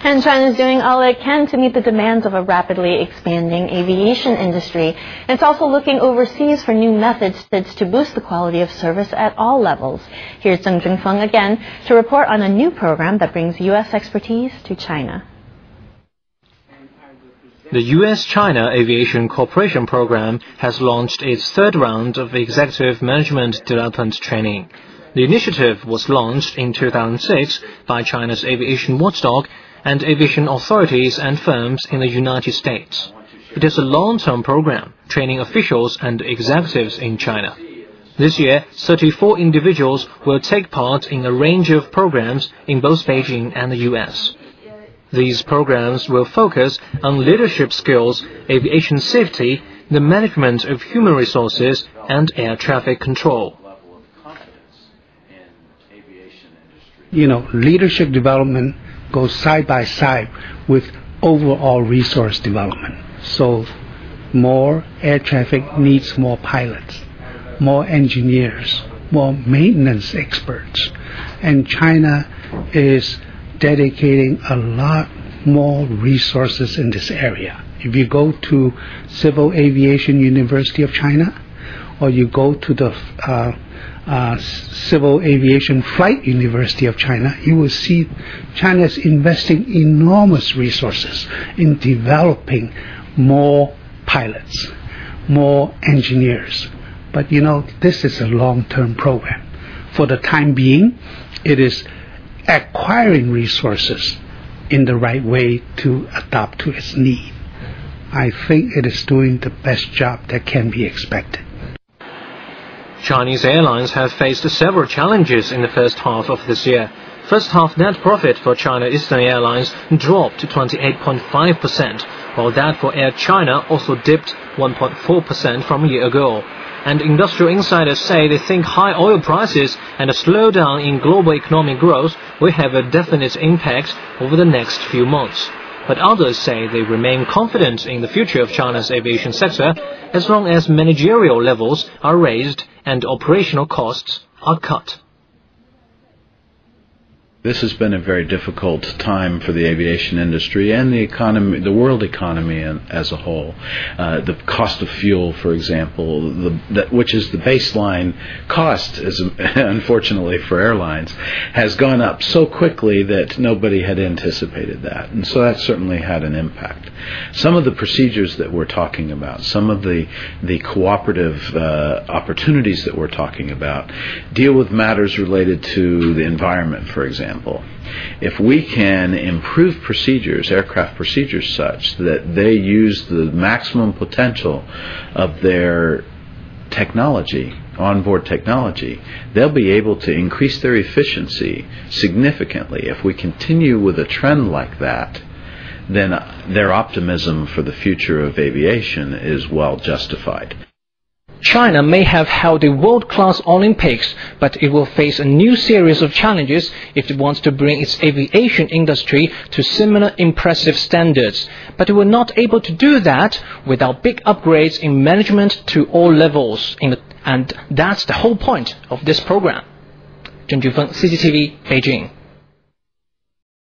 And China is doing all it can to meet the demands of a rapidly expanding aviation industry. It's also looking overseas for new methods to boost the quality of service at all levels. Here's Zheng Jingfeng again to report on a new program that brings U.S. expertise to China. The U.S.-China Aviation Cooperation Program has launched its third round of executive management development training. The initiative was launched in 2006 by China's aviation watchdog and aviation authorities and firms in the United States. It is a long-term program training officials and executives in China. This year, 34 individuals will take part in a range of programs in both Beijing and the U.S. These programs will focus on leadership skills, aviation safety, the management of human resources, and air traffic control. Leadership development goes side by side with overall resource development. So more air traffic needs more pilots, more engineers, more maintenance experts. And China is dedicating a lot more resources in this area. If you go to Civil Aviation University of China, or you go to the Civil Aviation Flight University of China, you will see China is investing enormous resources in developing more pilots, more engineers. But this is a long-term program. For the time being, it is acquiring resources in the right way to adapt to its need. I think it is doing the best job that can be expected. Chinese airlines have faced several challenges in the first half of this year. First half net profit for China Eastern Airlines dropped to 28.5%, while that for Air China also dipped 1.4% from a year ago. And industrial insiders say they think high oil prices and a slowdown in global economic growth will have a definite impact over the next few months. But others say they remain confident in the future of China's aviation sector as long as managerial levels are raised and operational costs are cut. This has been a very difficult time for the aviation industry and the economy, the world economy as a whole. The cost of fuel, for example, which is the baseline cost, unfortunately for airlines, has gone up so quickly that nobody had anticipated that. And so that certainly had an impact. Some of the procedures that we're talking about, some of the cooperative opportunities that we're talking about, deal with matters related to the environment, for example. If we can improve procedures, aircraft procedures, such that they use the maximum potential of their technology, onboard technology, they'll be able to increase their efficiency significantly. If we continue with a trend like that, then their optimism for the future of aviation is well justified. China may have held a world-class Olympics, but it will face a new series of challenges if it wants to bring its aviation industry to similar impressive standards. But it will not able to do that without big upgrades in management to all levels. And that's the whole point of this program. Zheng Jingfeng, CCTV, Beijing.